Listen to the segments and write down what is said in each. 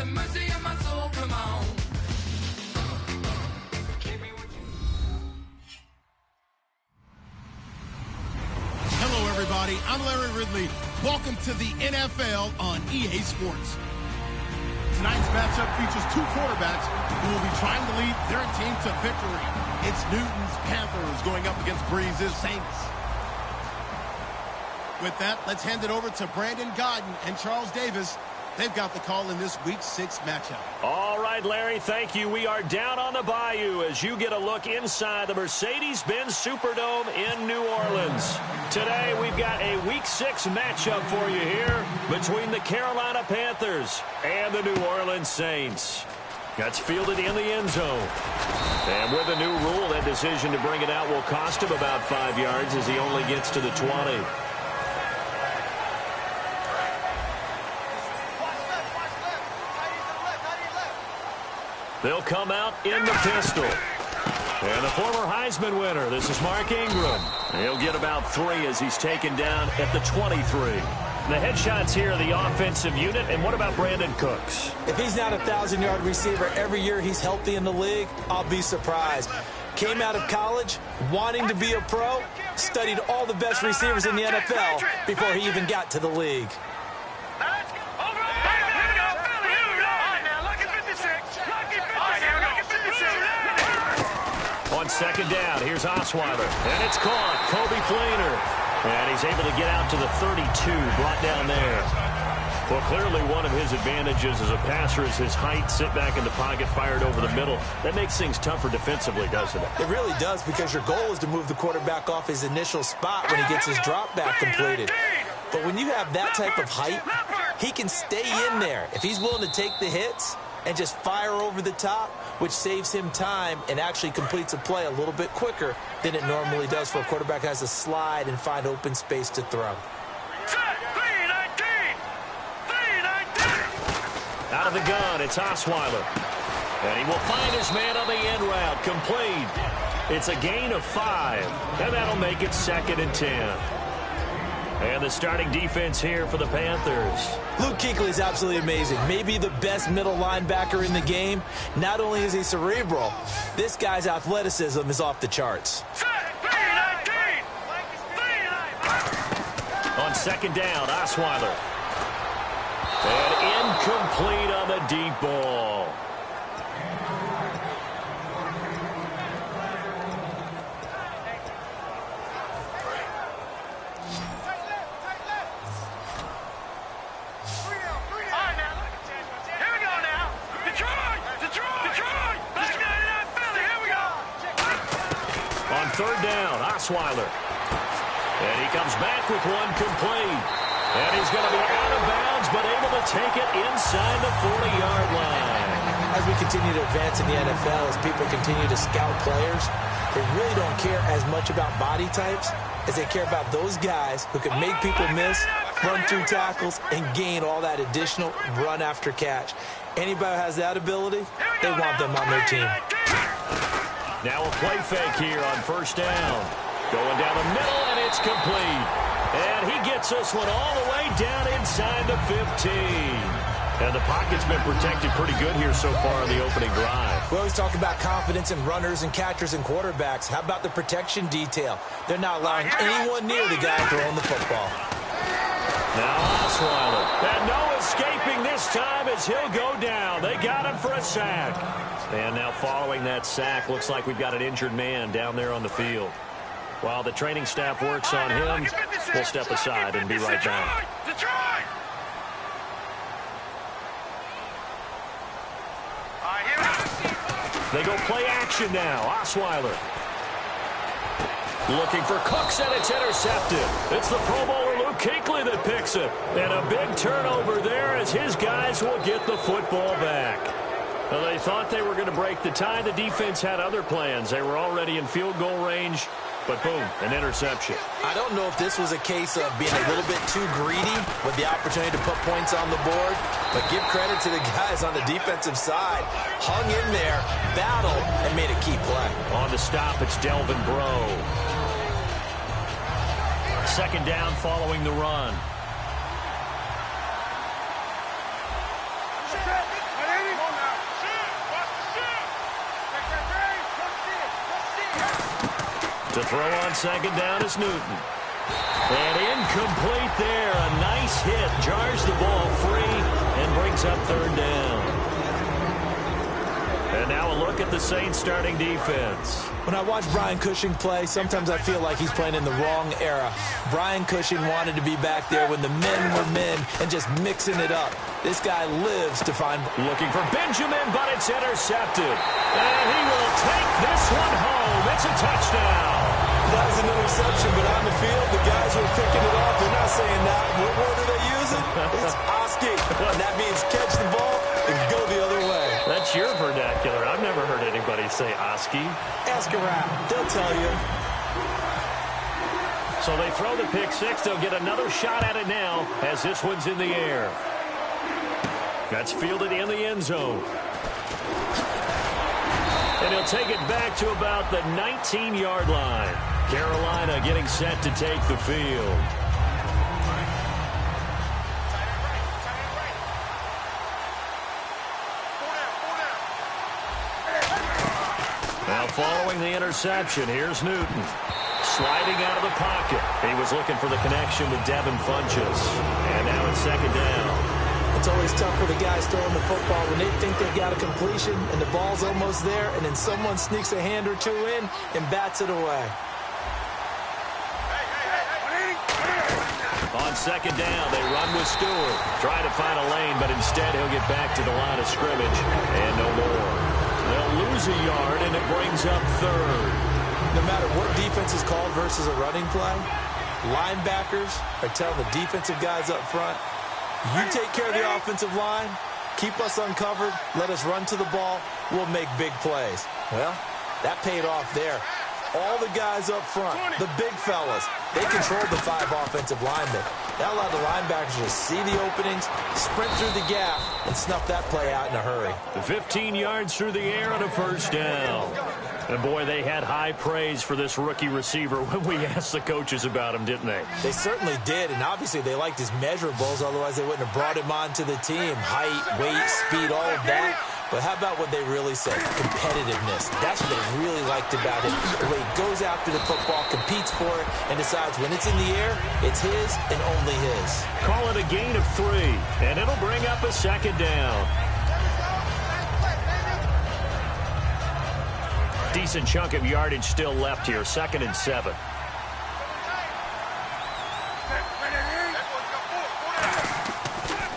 have mercy on my soul, come on. Hello, everybody. I'm Larry Ridley. Welcome to the NFL on EA Sports. Tonight's matchup features two quarterbacks who will be trying to lead their team to victory. It's Newton's Panthers going up against Breeze's Saints. With that, let's hand it over to Brandon Godden and Charles Davis. They've got the call in this Week 6 matchup. All right, Larry, thank you. We are down on the bayou as you get a look inside the Mercedes-Benz Superdome in New Orleans. Today, we've got a Week 6 matchup for you here between the Carolina Panthers and the New Orleans Saints. That's fielded in the end zone. And with a new rule, that decision to bring it out will cost him about 5 yards as he only gets to the 20. They'll come out in the pistol. And the former Heisman winner, this is Mark Ingram. He'll get about 3 as he's taken down at the 23. The headshots here are the offensive unit. And what about Brandon Cooks? If he's not a 1,000-yard receiver every year he's healthy in the league, I'll be surprised. Came out of college wanting to be a pro, studied all the best receivers in the NFL before he even got to the league. On second down, here's Osweiler, and it's caught. Kobe Fleener, and he's able to get out to the 32, brought down there. Well, clearly one of his advantages as a passer is his height, sit back in the pocket, fired over the middle. That makes things tougher defensively, doesn't it? It really does, because your goal is to move the quarterback off his initial spot when he gets his drop back completed. But when you have that type of height, he can stay in there. If he's willing to take the hits and just fire over the top, which saves him time and actually completes a play a little bit quicker than it normally does for a quarterback who has to slide and find open space to throw. Out of the gun, it's Osweiler. And he will find his man on the end route, complete. It's a gain of 5, and that'll make it 2nd and 10. And the starting defense here for the Panthers. Luke Kuechly is absolutely amazing. Maybe the best middle linebacker in the game. Not only is he cerebral, this guy's athleticism is off the charts. On second down, Osweiler. And incomplete on the deep ball. Third down, Osweiler. And he comes back with one complete. And he's going to be out of bounds, but able to take it inside the 40-yard line. As we continue to advance in the NFL, as people continue to scout players, they really don't care as much about body types as they care about those guys who can make people miss, run through tackles, and gain all that additional run after catch. Anybody who has that ability, they want them on their team. Now a play fake here on first down. Going down the middle, and it's complete. And he gets this one all the way down inside the 15. And the pocket's been protected pretty good here so far on the opening drive. We always talk about confidence in runners and catchers and quarterbacks. How about the protection detail? They're not allowing anyone near the guy throwing the football. Now Osweiler. And no escaping this time as he'll go down. They got him for a sack. And now following that sack, looks like we've got an injured man down there on the field. While the training staff works on him, we'll step aside and be right back. They go play action now. Osweiler. Looking for Cooks, and it's intercepted. It's the Pro Bowler Luke Kuechly that picks it. And a big turnover there as his guys will get the football back. Well, they thought they were going to break the tie. The defense had other plans. They were already in field goal range, but boom, an interception. I don't know if this was a case of being a little bit too greedy with the opportunity to put points on the board, but give credit to the guys on the defensive side. Hung in there, battled, and made a key play. On the stop, it's Delvin Breaux. Second down following the run. To throw on second down is Newton. And incomplete there. A nice hit. Jars the ball free and brings up third down. And now a look at the Saints starting defense. When I watch Brian Cushing play, sometimes I feel like he's playing in the wrong era. Brian Cushing wanted to be back there when the men were men and just mixing it up. This guy lives to find... Looking for Benjamin, but it's intercepted. And he will take this one home. It's a touchdown. That was an interception, but on the field, the guys who are picking it off, they're not saying that. What word are they using? It's Oski. And that means catch the ball and go the other way. That's your vernacular. I've never heard anybody say Oski. Ask around. They'll tell you. So they throw the pick six. They'll get another shot at it now as this one's in the air. That's fielded in the end zone. And he'll take it back to about the 19-yard line. Carolina getting set to take the field. Now following the interception, here's Newton. Sliding out of the pocket. He was looking for the connection with Devin Funchess. And now it's second down. It's always tough for the guys throwing the football when they think they've got a completion and the ball's almost there, and then someone sneaks a hand or two in and bats it away. On second down, they run with Stewart. Try to find a lane, but instead he'll get back to the line of scrimmage. And no more. They'll lose a yard, and it brings up third. No matter what defense is called versus a running play, linebackers are telling the defensive guys up front, you take care of the offensive line, keep us uncovered, let us run to the ball, we'll make big plays. Well, that paid off there. All the guys up front, the big fellas, they controlled the 5 offensive linemen. That allowed the linebackers to see the openings, sprint through the gap, and snuff that play out in a hurry. 15 yards through the air and a first down. And, boy, they had high praise for this rookie receiver when we asked the coaches about him, didn't they? They certainly did, and obviously they liked his measurables, otherwise they wouldn't have brought him onto the team. Height, weight, speed, all of that. But how about what they really said? Competitiveness. That's what they really liked about him. The way he goes after the football, competes for it, and decides when it's in the air, it's his and only his. Call it a gain of 3, and it'll bring up a second down. Decent chunk of yardage still left here. 2nd and 7.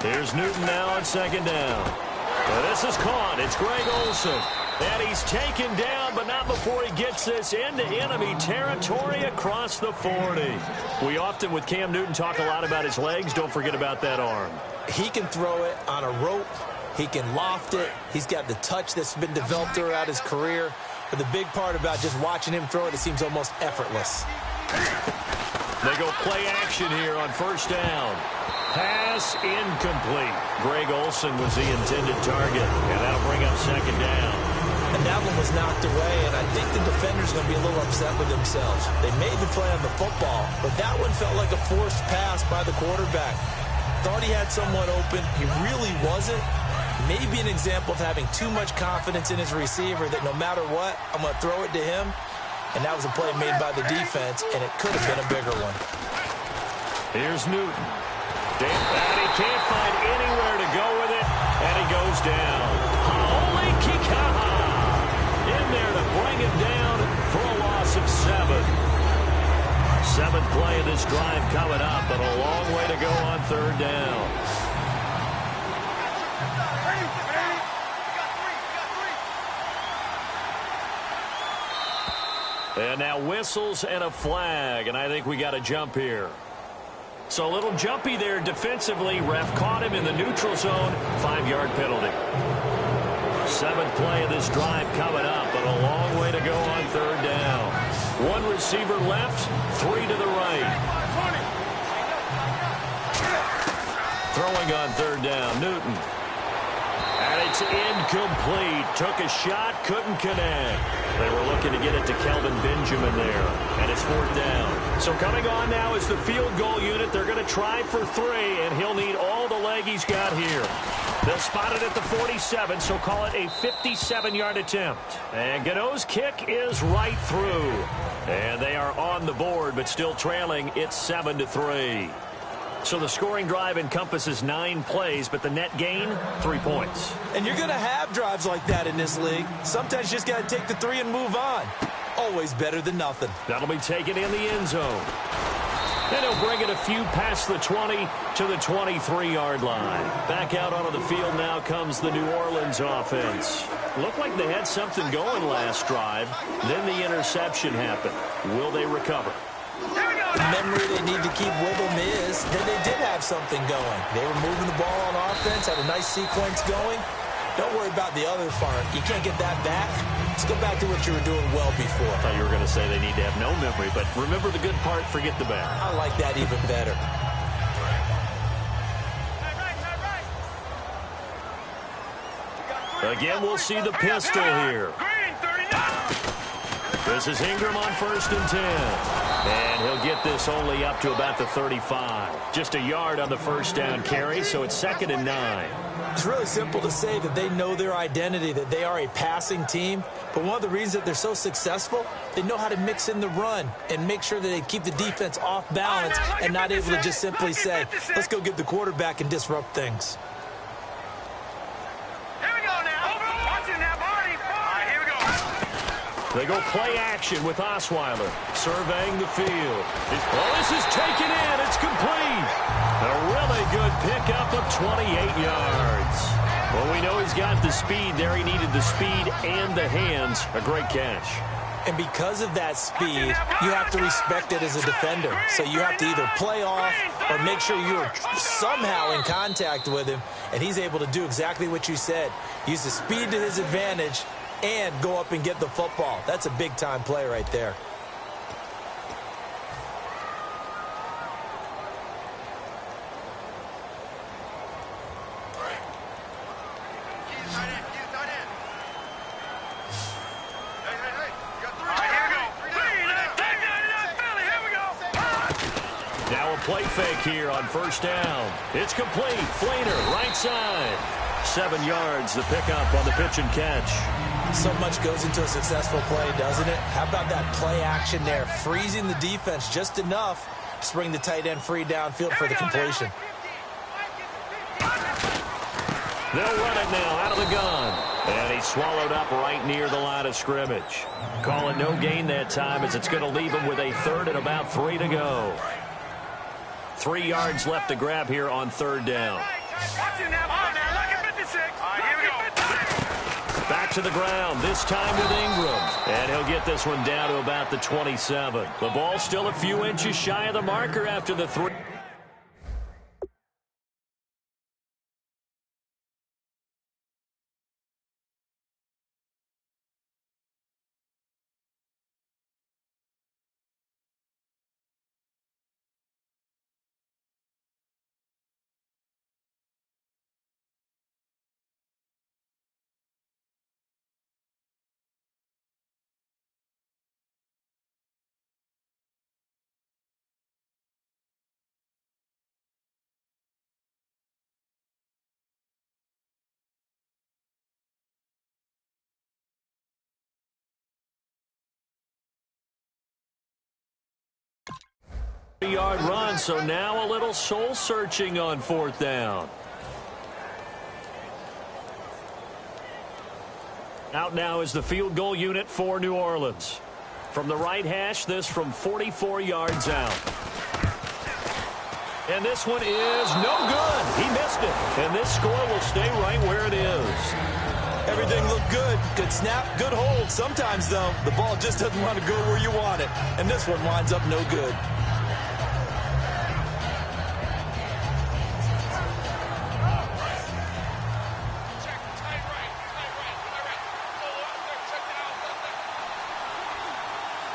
Here's Newton now on second down. Well, this is caught. It's Greg Olsen. And he's taken down, but not before he gets this into enemy territory across the 40. We often, with Cam Newton, talk a lot about his legs. Don't forget about that arm. He can throw it on a rope. He can loft it. He's got the touch that's been developed throughout his career. But the big part about just watching him throw it, it seems almost effortless. They go play action here on first down. Pass incomplete. Greg Olsen was the intended target, and that'll bring up second down. And that one was knocked away, and I think the defender's going to be a little upset with themselves. They made the play on the football, but that one felt like a forced pass by the quarterback. Thought he had someone open. He really wasn't. Maybe an example of having too much confidence in his receiver that no matter what, I'm going to throw it to him. And that was a play made by the defense, and it could have been a bigger one. Here's Newton. And he can't find anywhere to go with it, and he goes down. Holy Kikaha! In there to bring him down for a loss of 7. 7th play of this drive coming up, but a long way to go on third down. And now whistles and a flag, and I think we got a jump here. So a little jumpy there defensively. Ref caught him in the neutral zone. 5-yard penalty. 7th play of this drive coming up, but a long way to go on third down. 1 receiver left, 3 to the right. Throwing on third down, Newton. And he It's incomplete. Took a shot, couldn't connect. They were looking to get it to Kelvin Benjamin there, and it's 4th down. So coming on now is the field goal unit. They're going to try for 3, and he'll need all the leg he's got here. They'll spot it at the 47, so call it a 57-yard attempt. And Gano's kick is right through. And they are on the board, but still trailing. It's 7-3. So the scoring drive encompasses 9 plays, but the net gain, 3 points. And you're going to have drives like that in this league. Sometimes you just got to take the 3 and move on. Always better than nothing. That'll be taken in the end zone. And he'll bring it a few past the 20 to the 23-yard line. Back out onto the field now comes the New Orleans offense. Looked like they had something going last drive. Then the interception happened. Will they recover? Memory they need to keep with them is that they did have something going. They were moving the ball on offense, had a nice sequence going. Don't worry about the other part. You can't get that back. Let's go back to what you were doing well before. I thought you were going to say they need to have no memory, but remember the good part, forget the bad. I like that even better. Again, we'll see the pistol here. This is Ingram on 1st and 10. And he'll get this only up to about the 35. Just a yard on the first down carry, so it's 2nd and 9. It's really simple to say that they know their identity, that they are a passing team. But one of the reasons that they're so successful, they know how to mix in the run and make sure that they keep the defense off balance and not able to just simply say, let's go get the quarterback and disrupt things. They go play action with Osweiler, surveying the field. Oh, this is taken in. It's complete. A really good pickup of 28 yards. Well, we know he's got the speed there. He needed the speed and the hands. A great catch. And because of that speed, you have to respect it as a defender. So you have to either play off or make sure you're somehow in contact with him. And he's able to do exactly what you said. Use the speed to his advantage and go up and get the football. That's a big-time play right there. Now a play fake here on 1st down. It's complete. Flainer, right side. 7 yards, the pickup on the pitch and catch. So much goes into a successful play, doesn't it? How about that play action there? Freezing the defense just enough to bring the tight end free downfield for the completion. They'll run it now out of the gun. And he's swallowed up right near the line of scrimmage. Call it no gain that time as it's going to leave him with a 3rd and about 3 to go. 3 yards left to grab here on 3rd down. Back to the ground, this time with Ingram. And he'll get this one down to about the 27. The ball still a few inches shy of the marker after the 3. Yard run, so now a little soul searching on 4th down. Out now is the field goal unit for New Orleans. From the right hash, this from 44 yards out. And this one is no good. He missed it. And this score will stay right where it is. Everything looked good. Good snap, good hold. Sometimes, though, the ball just doesn't want to go where you want it. And this one winds up no good.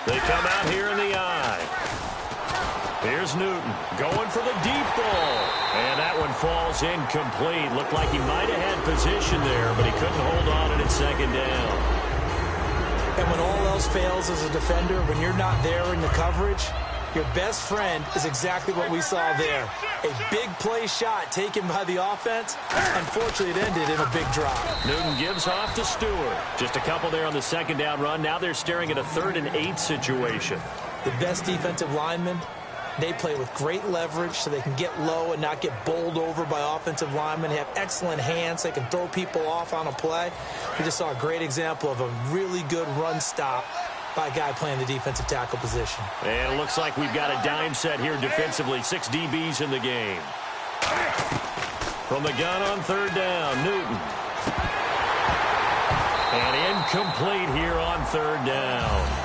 They come out here in the eye. Here's Newton going for the deep ball. And that one falls incomplete. Looked like he might have had position there, but he couldn't hold on at second down. And when all else fails as a defender, when you're not there in the coverage, your best friend is exactly what we saw there. A big play shot taken by the offense. Unfortunately, it ended in a big drop. Newton gives off to Stewart. Just a couple there on the second down run. Now they're staring at a 3rd and 8 situation. The best defensive linemen, they play with great leverage so they can get low and not get bowled over by offensive linemen. They have excellent hands. They can throw people off on a play. We just saw a great example of a really good run stop by a guy playing the defensive tackle position. And it looks like we've got a dime set here defensively. 6 DBs in the game. From the gun on 3rd down, Newton. And incomplete here on 3rd down.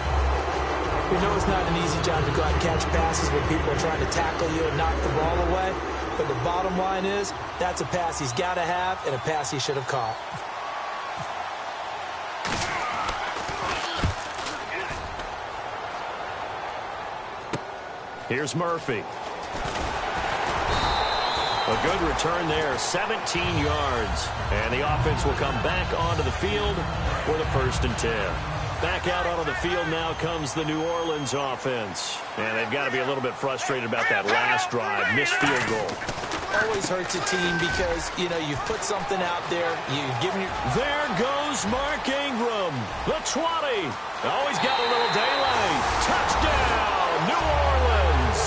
We know it's not an easy job to go out and catch passes when people are trying to tackle you and knock the ball away. But the bottom line is, that's a pass he's got to have and a pass he should have caught. Here's Murphy. A good return there, 17 yards. And the offense will come back onto the field for the 1st and 10. Back out onto the field now comes the New Orleans offense. And they've got to be a little bit frustrated about that last drive, missed field goal. Always hurts a team because, you know, you've put something out there. You've given your... There goes Mark Ingram, the 20. Always got a little daylight. Touchdown, New Orleans.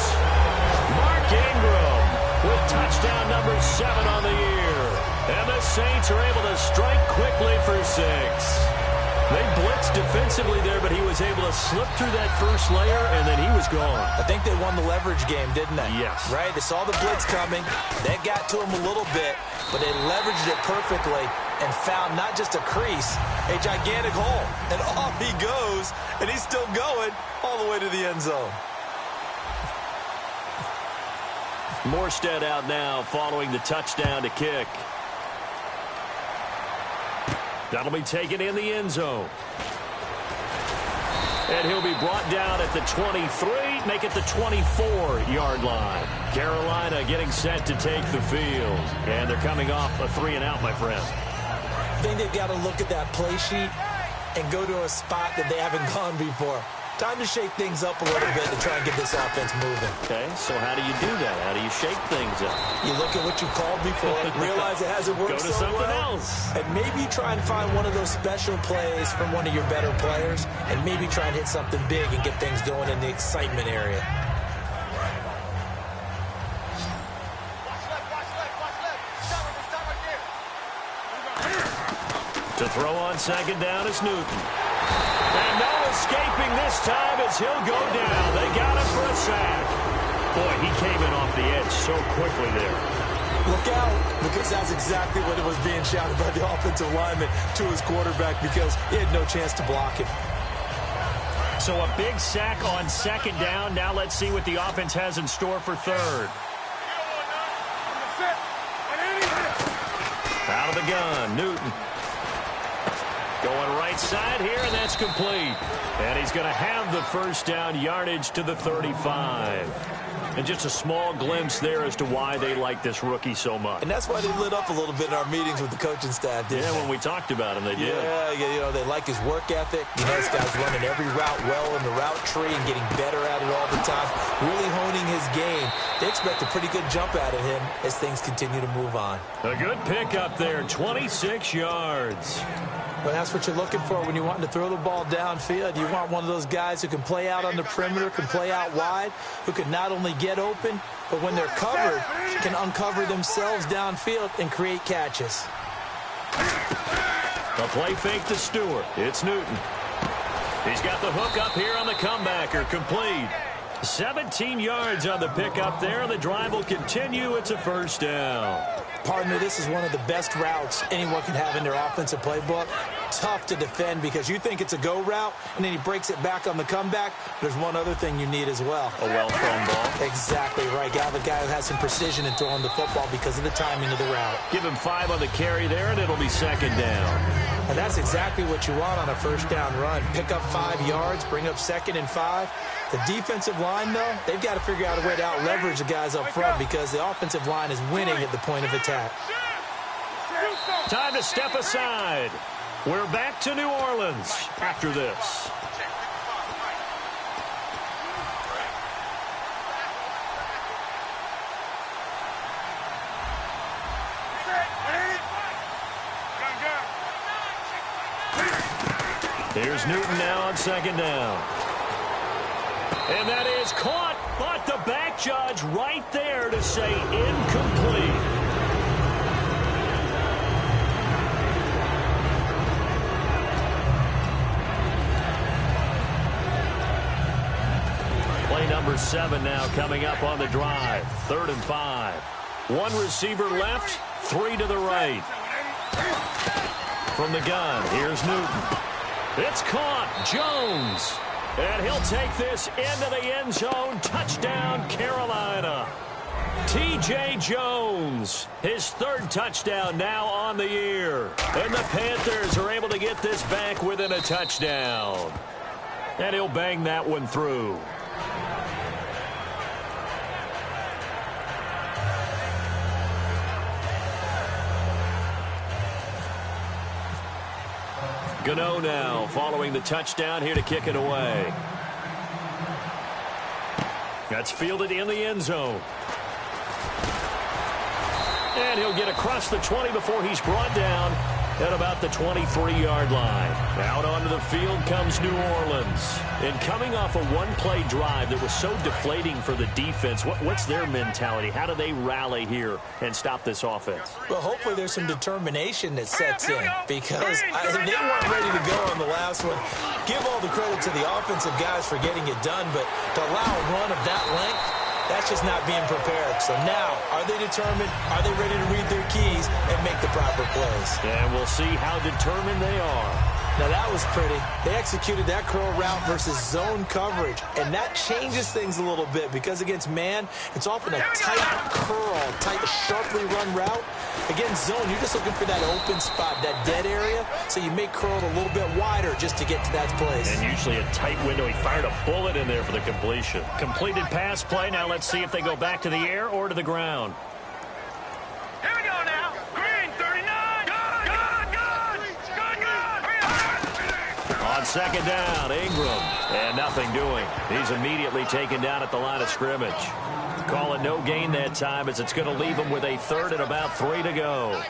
Mark Ingram with touchdown number 7 on the year. And the Saints are able to strike quickly for 6. They blitzed defensively there, but he was able to slip through that first layer, and then he was gone. I think they won the leverage game, didn't they? Yes. Right? They saw the blitz coming. That got to him a little bit, but they leveraged it perfectly and found not just a crease, a gigantic hole. And off he goes, and he's still going all the way to the end zone. Morstead out now following the touchdown to kick. That'll be taken in the end zone. And he'll be brought down at the 23, make it the 24-yard line. Carolina getting set to take the field. And they're coming off a 3-and-out, my friend. I think they've got to look at that play sheet and go to a spot that they haven't gone before. Time to shake things up a little bit to try and get this offense moving. Okay, so how do you do that? How do you shake things up? You look at what you called before, realize it hasn't worked so well. Go to something else. And maybe try and find one of those special plays from one of your better players, and maybe try and hit something big and get things going in the excitement area. To throw on 2nd down is Newton. And no escaping this time as he'll go down. They got him for a sack. Boy, he came in off the edge so quickly there. Look out, because that's exactly what it was being shouted by the offensive lineman to his quarterback because he had no chance to block him. So a big sack on 2nd down. Now let's see what the offense has in store for 3rd. Out of the gun, Newton. Going right side here, and that's complete. And he's going to have the 1st down yardage to the 35. And just a small glimpse there as to why they like this rookie so much. And that's why they lit up a little bit in our meetings with the coaching staff, didn't they? When we talked about him, they did. Yeah, you know, they like his work ethic. You know, this guy's running every route well in the route tree and getting better at it all the time, really honing his game. They expect a pretty good jump out of him as things continue to move on. A good pickup there, 26 yards. Well, that's what you're looking for when you're wanting to throw the ball downfield. You want one of those guys who can play out on the perimeter, can play out wide, who can not only get open, but when they're covered, can uncover themselves downfield and create catches. A play fake to Stewart. It's Newton. He's got the hook up here on the comebacker, complete. 17 yards on the pickup there, and the drive will continue. It's a 1st down. Partner, this is one of the best routes anyone can have in their offensive playbook. Tough to defend because you think it's a go route, and then he breaks it back on the comeback. There's one other thing you need as well. A well-thrown ball. Exactly right. You have a guy who has some precision in throwing the football because of the timing of the route. Give him 5 on the carry there, and it'll be 2nd down. And that's exactly what you want on a first down run. Pick up 5 yards, bring up 2nd and 5. The defensive line, though, they've got to figure out a way to out-leverage the guys up front because the offensive line is winning at the point of attack. Time to step aside. We're back to New Orleans after this. Here's Newton now on 2nd down. And that is caught, but the back judge right there to say incomplete. Play number 7 now coming up on the drive. 3rd and 5. 1 receiver left, 3 to the right. From the gun, here's Newton. It's caught. Jones. And he'll take this into the end zone. Touchdown, Carolina. T.J. Jones, his 3rd touchdown now on the year. And the Panthers are able to get this back within a touchdown. And he'll bang that one through. Gano now following the touchdown here to kick it away. That's fielded in the end zone. And he'll get across the 20 before he's brought down at about the 23-yard line. Out onto the field comes New Orleans. And coming off a one-play drive that was so deflating for the defense, what's their mentality? How do they rally here and stop this offense? Well, hopefully there's some determination that sets in because they weren't ready to go on the last one. Give all the credit to the offensive guys for getting it done, but to allow a run of that length, that's just not being prepared. So now, are they determined? Are they ready to read their keys and make the proper plays? And we'll see how determined they are. Now, that was pretty. They executed that curl route versus zone coverage, and that changes things a little bit because against man, it's often a tight curl, tight, sharply run route. Against zone, you're just looking for that open spot, that dead area, so you make curl a little bit wider just to get to that place. And usually a tight window. He fired a bullet in there for the completion. Completed pass play. Now let's see if they go back to the air or to the ground. Here we go now. Green, 39. On 2nd down, Ingram. And nothing doing. He's immediately taken down at the line of scrimmage. Call it no gain that time as it's going to leave him with a 3rd and about 3 to go.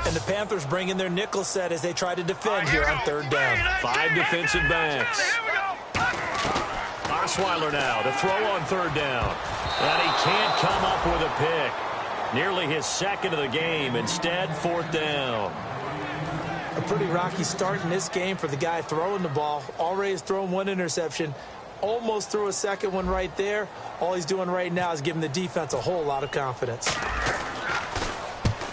And the Panthers bring in their nickel set as they try to defend here on 3rd down. 5 defensive backs. Osweiler now to throw on 3rd down. And he can't come up with a pick. Nearly his 2nd of the game. Instead, 4th down. A pretty rocky start in this game for the guy throwing the ball. Already has thrown 1 interception. Almost threw a 2nd one right there. All he's doing right now is giving the defense a whole lot of confidence.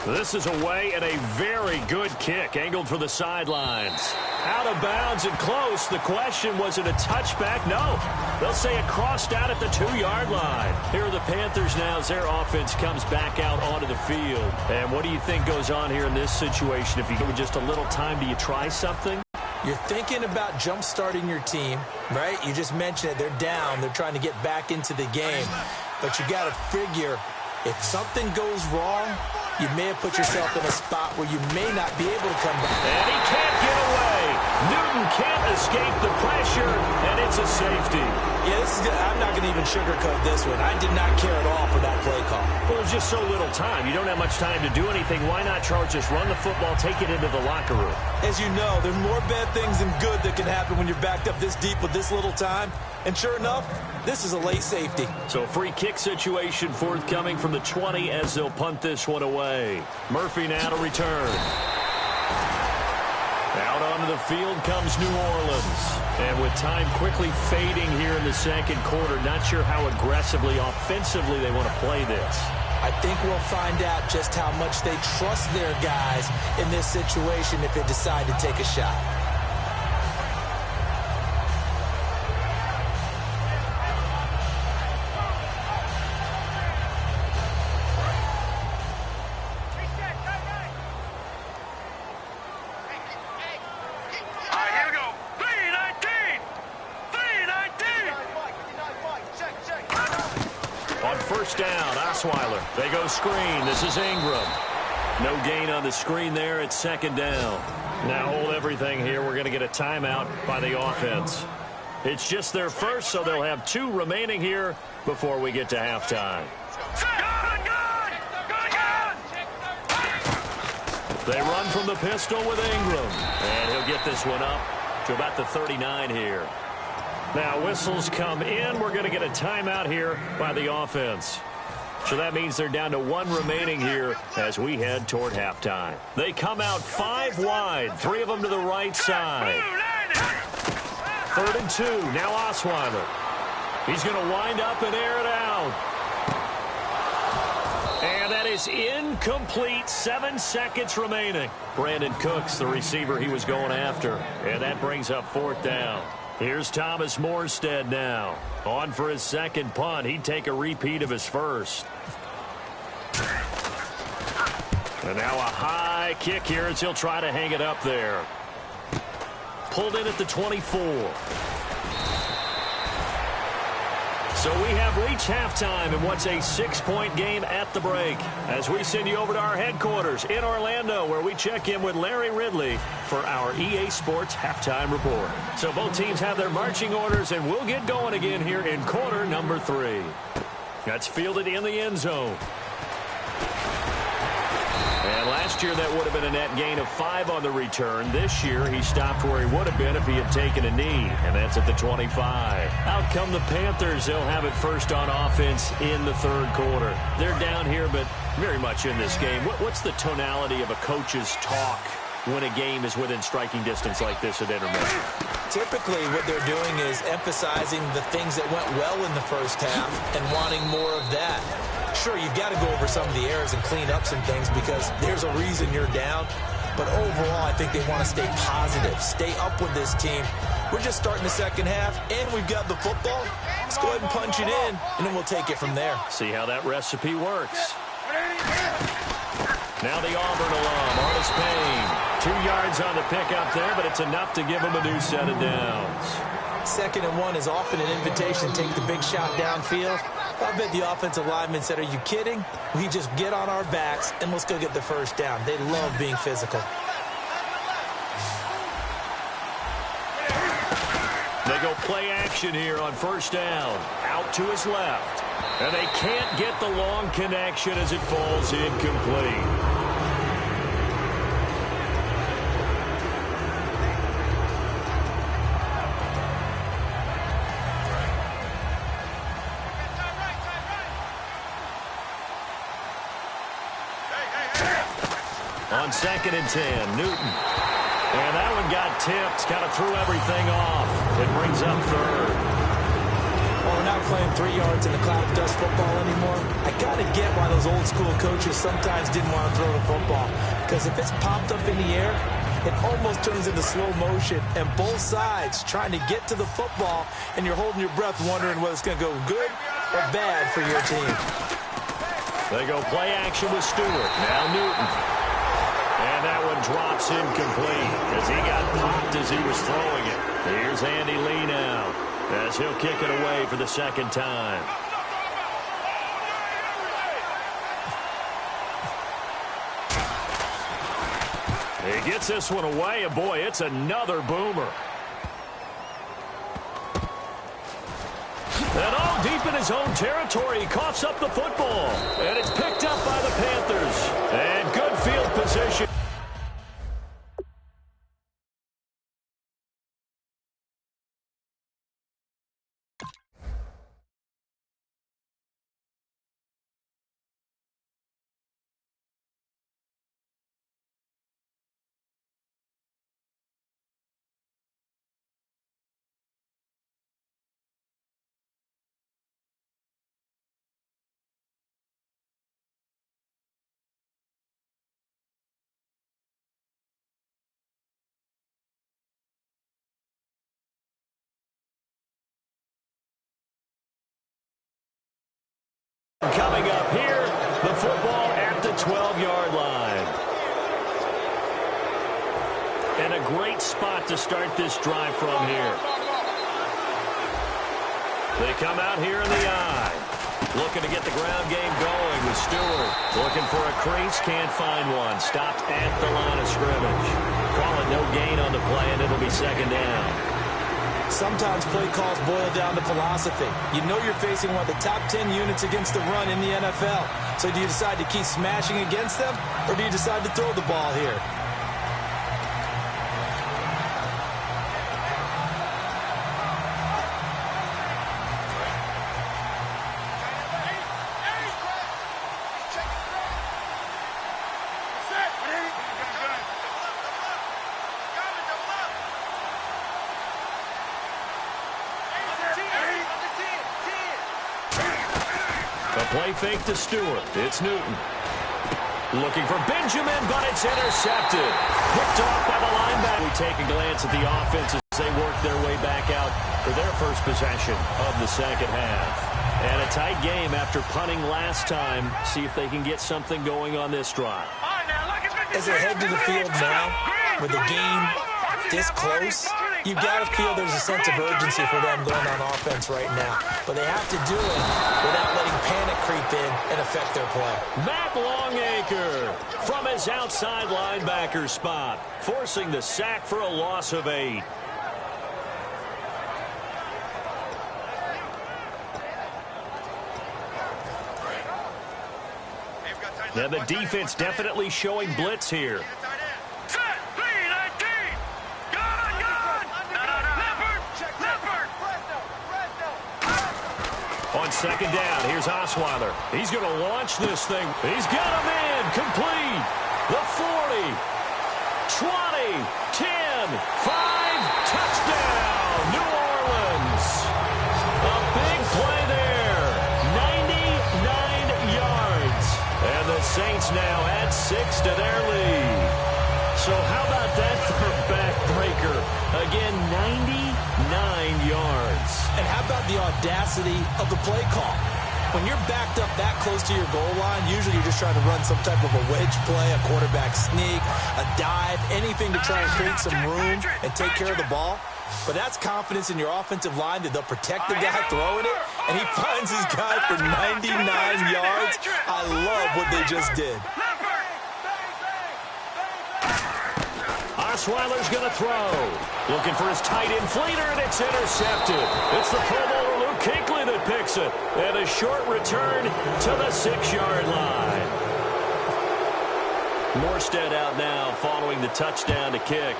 This is away and a very good kick. Angled for the sidelines. Out of bounds and close. The question, was it a touchback? No. They'll say it crossed out at the 2-yard line. Here are the Panthers now as their offense comes back out onto the field. And what do you think goes on here in this situation? If you give it just a little time, do you try something? You're thinking about jump-starting your team, right? You just mentioned it. They're down. They're trying to get back into the game. But you got to figure if something goes wrong, you may have put yourself in a spot where you may not be able to come back. And he can't get away. Newton can't escape the pressure, and it's a safety. Yeah, this is good. I'm not going to even sugarcoat this one. I did not care at all for that play call. Well, there's just so little time. You don't have much time to do anything. Why not charge this? Run the football, take it into the locker room. As you know, there's more bad things than good that can happen when you're backed up this deep with this little time. And sure enough, this is a late safety. So a free kick situation forthcoming from the 20 as they'll punt this one away. Murphy now to return. Out onto the field comes New Orleans. And with time quickly fading here in the 2nd quarter, not sure how aggressively, offensively they want to play this. I think we'll find out just how much they trust their guys in this situation if they decide to take a shot. first down. Osweiler. They go screen. This is Ingram. No gain on the screen there. It's second down. Now hold everything here. We're going to get a timeout by the offense. It's just their first, so they'll have 2 remaining here before we get to halftime. They run from the pistol with Ingram. And he'll get this one up to about the 39 here. Now whistles come in. We're going to get a timeout here by the offense. So that means they're down to 1 remaining here as we head toward halftime. They come out 5 wide, 3 of them to the right side. 3rd and 2. Now Osweiler. He's going to wind up and air it out. And that is incomplete. 7 seconds remaining. Brandon Cooks, the receiver he was going after. And that brings up 4th down. Here's Thomas Morstead now. On for his second punt. He'd take a repeat of his first. And now a high kick here as he'll try to hang it up there. Pulled in at the 24. So we have reached halftime in what's a 6-point game at the break as we send you over to our headquarters in Orlando where we check in with Larry Ridley for our EA Sports Halftime Report. So both teams have their marching orders and we'll get going again here in quarter number 3. That's fielded in the end zone. And last year that would have been a net gain of 5 on the return. This year he stopped where he would have been if he had taken a knee, and that's at the 25. Out come the Panthers. They'll have it first on offense in the 3rd quarter. They're down here, but very much in this game. What's the tonality of a coach's talk when a game is within striking distance like this at intermission? Typically what they're doing is emphasizing the things that went well in the first half and wanting more of that. Sure, you've got to go over some of the errors and clean up some things because there's a reason you're down. But overall, I think they want to stay positive, stay up with this team. We're just starting the second half, and we've got the football. Let's go ahead and punch it in, and then we'll take it from there. See how that recipe works. Now the Auburn alum, Artis Payne. 2 yards on the pickup there, but it's enough to give him a new set of downs. 2nd and 1 is often an invitation to take the big shot downfield. I bet the offensive lineman said, are you kidding? We just get on our backs and let's go get the first down. They love being physical. They go play action here on first down. Out to his left. And they can't get the long connection as it falls incomplete. On 2nd and 10, Newton. And that one got tipped, kind of threw everything off. It brings up 3rd. Well, we're not playing 3 yards in the cloud of dust football anymore. I got to get why those old school coaches sometimes didn't want to throw the football. Because if it's popped up in the air, it almost turns into slow motion. And both sides trying to get to the football, and you're holding your breath wondering whether it's going to go good or bad for your team. They go play action with Stewart. Now Newton. And that one drops incomplete as he got popped as he was throwing it. Here's Andy Lee now as he'll kick it away for the 2nd time. He gets this one away, and boy, it's another boomer. And all deep in his own territory, he coughs up the football. And it's picked up by the Panthers. And good field position. Coming up here, the football at the 12-yard line. And a great spot to start this drive from here. They come out here in the I. Looking to get the ground game going with Stewart. Looking for a crease, can't find one. Stopped at the line of scrimmage. Call it no gain on the play, and it'll be second down. Sometimes play calls boil down to philosophy. You know you're facing one of the top 10 units against the run in the NFL. So do you decide to keep smashing against them, or do you decide to throw the ball here? Play fake to Stewart. It's Newton. Looking for Benjamin, but it's intercepted. Picked off by the linebacker. We take a glance at the offense as they work their way back out for their first possession of the second half. And a tight game after punting last time. See if they can get something going on this drive. As they head to the field now, with the game this close, you've got to feel there's a sense of urgency for them going on offense right now. But they have to do it without letting panic creep in and affect their play. Matt Longacre from his outside linebacker spot, forcing the sack for a loss of 8. Now the defense definitely showing blitz here. On second down, here's Osweiler. He's going to launch this thing. He's got him in. Complete. The 40. 20. 10. 5. Touchdown. New Orleans. A big play there. 99 yards. And the Saints now add 6 to their lead. So how about that for a backbreaker? Again, 99 yards. And how about the audacity of the play call? When you're backed up that close to your goal line, usually you're just trying to run some type of a wedge play, a quarterback sneak, a dive, anything to try and create some room and take care of the ball. But that's confidence in your offensive line that they'll protect the guy throwing it, and he finds his guy for 99 yards. I love what they just did. Osweiler's going to throw. Looking for his tight end fleeter, and it's intercepted. It's the Pro Bowler Luke Kuechly that picks it. And a short return to the 6-yard line. Morstead out now following the touchdown to kick.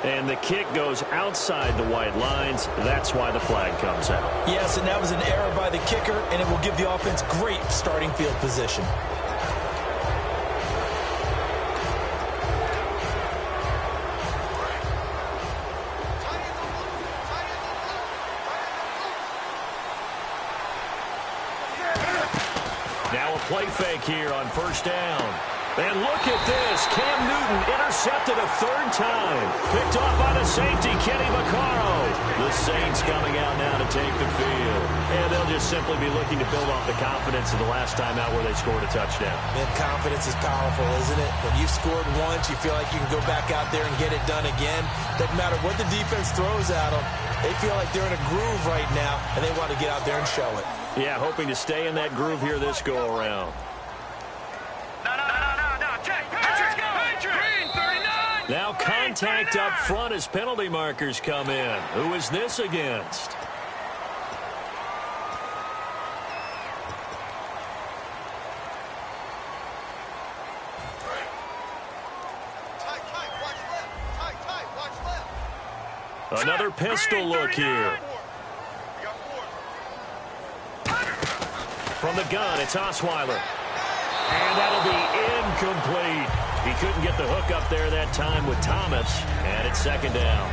And the kick goes outside the white lines. That's why the flag comes out. Yes, and that was an error by the kicker, and it will give the offense great starting field position. Now a play fake here on first down. And look at this. Cam Newton intercepted a 3rd time. Picked off by the safety, Kenny Vaccaro. The Saints coming out now to take the field. And they'll just simply be looking to build off the confidence of the last time out where they scored a touchdown. Man, confidence is powerful, isn't it? When you've scored once, you feel like you can go back out there and get it done again. Doesn't matter what the defense throws at them. They feel like they're in a groove right now, and they want to get out there and show it. Yeah, hoping to stay in that groove here this go-around. Now contact up front as penalty markers come in. Who is this against? Another pistol look here. From the gun, it's Osweiler. And that'll be incomplete. He couldn't get the hook up there that time with Thomas. And it's second down.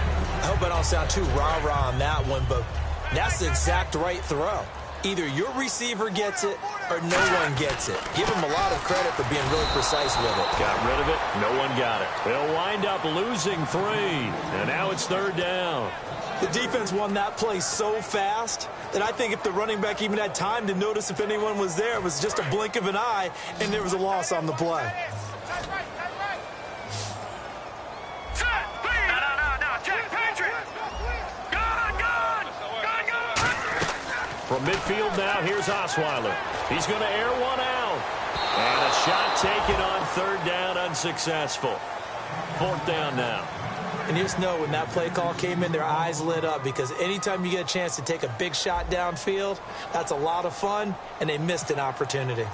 I hope I don't sound too rah-rah on that one, but that's the exact right throw. Either your receiver gets it or no one gets it. Give him a lot of credit for being really precise with it. Got rid of it. No one got it. They'll wind up losing 3. And now it's 3rd down. The defense won that play so fast that I think if the running back even had time to notice if anyone was there, it was just a blink of an eye, and there was a loss on the play. From midfield now, here's Osweiler. He's going to air one out. And a shot taken on third down, unsuccessful. Fourth down now. And you just know when that play call came in, their eyes lit up, because anytime you get a chance to take a big shot downfield, that's a lot of fun, and they missed an opportunity.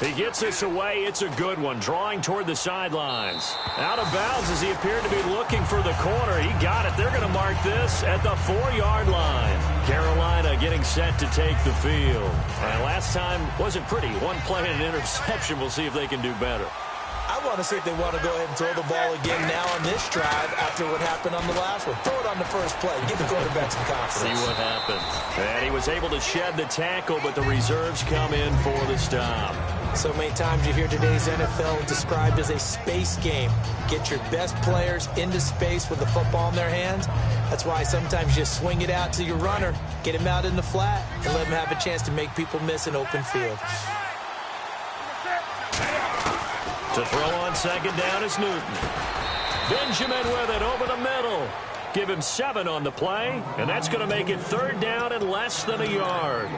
He gets this away. It's a good one. Drawing toward the sidelines. Out of bounds as he appeared to be looking for the corner. He got it. They're going to mark this at the 4-yard line. Carolina getting set to take the field. And last time wasn't pretty. One play and an interception. We'll see if they can do better. I want to see if they want to go ahead and throw the ball again now on this drive after what happened on the last one. Throw it on the first play. Give the quarterback some confidence. See what happens. And he was able to shed the tackle, but the reserves come in for the stop. So many times you hear today's NFL described as a space game. Get your best players into space with the football in their hands. That's why sometimes you swing it out to your runner, get him out in the flat, and let him have a chance to make people miss an open field. To throw on second down is Newton. Benjamin with it over the middle. Give him 7 on the play, and that's going to make it third down and less than a yard.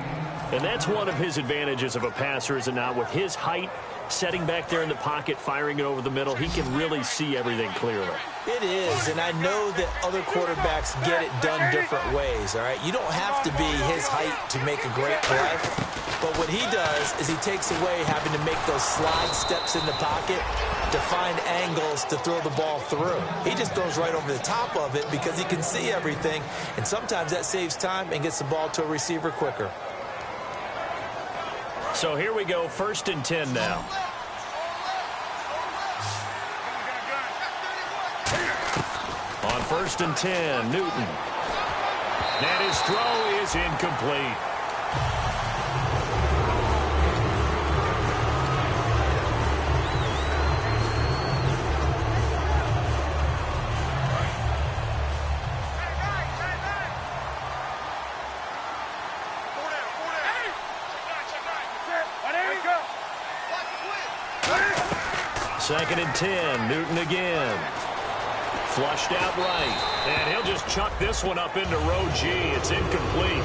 And that's one of his advantages of a passer, is it not? With his height, setting back there in the pocket, firing it over the middle, he can really see everything clearly. It is, and I know that other quarterbacks get it done different ways, all right? You don't have to be his height to make a great play, but what he does is he takes away having to make those slide steps in the pocket to find angles to throw the ball through. He just throws right over the top of it because he can see everything, and sometimes that saves time and gets the ball to a receiver quicker. So here we go, 1st and 10 now. On 1st and 10, Newton. And his throw is incomplete. Second and 10, Newton again. Flushed out right, and he'll just chuck this one up into row G. It's incomplete.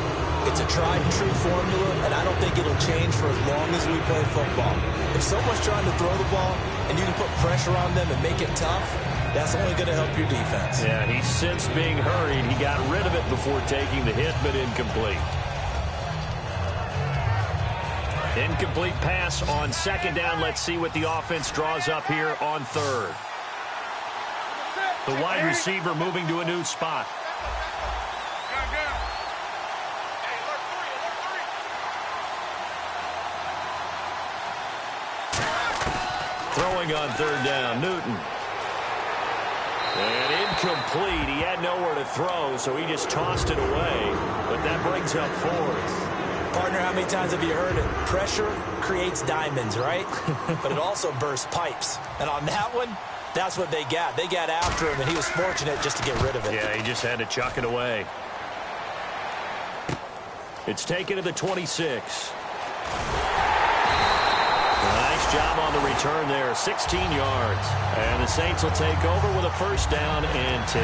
It's a tried-and-true formula, and I don't think it'll change for as long as we play football. If someone's trying to throw the ball and you can put pressure on them and make it tough, that's only going to help your defense. Yeah, he's since being hurried. He got rid of it before taking the hit, but incomplete. Incomplete pass on second down. Let's see what the offense draws up here on third. The wide receiver moving to a new spot. Throwing on third down, Newton. And incomplete. He had nowhere to throw, so he just tossed it away. But that brings up 4th. Partner, how many times have you heard it? Pressure creates diamonds, right? But it also bursts pipes. And on that one, that's what they got. They got after him, and he was fortunate just to get rid of it. Yeah, he just had to chuck it away. It's taken to the 26. Nice job on the return there, 16 yards. And the Saints will take over with a 1st down and 10.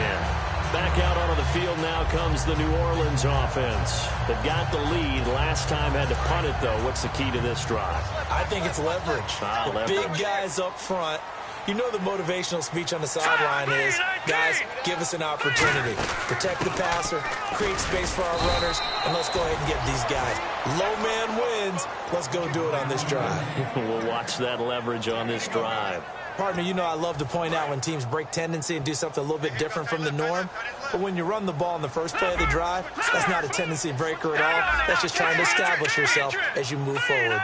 Back out onto the field now comes the New Orleans offense. They've got the lead. Last time had to punt it, though. What's the key to this drive? I think it's leverage. The big guys up front. You know the motivational speech on the sideline is, guys, give us an opportunity. Protect the passer, create space for our runners, and let's go ahead and get these guys. Low man wins. Let's go do it on this drive. We'll watch that leverage on this drive. Partner, you know I love to point out when teams break tendency and do something a little bit different from the norm. But when you run the ball in the first play of the drive, that's not a tendency breaker at all. That's just trying to establish yourself as you move forward.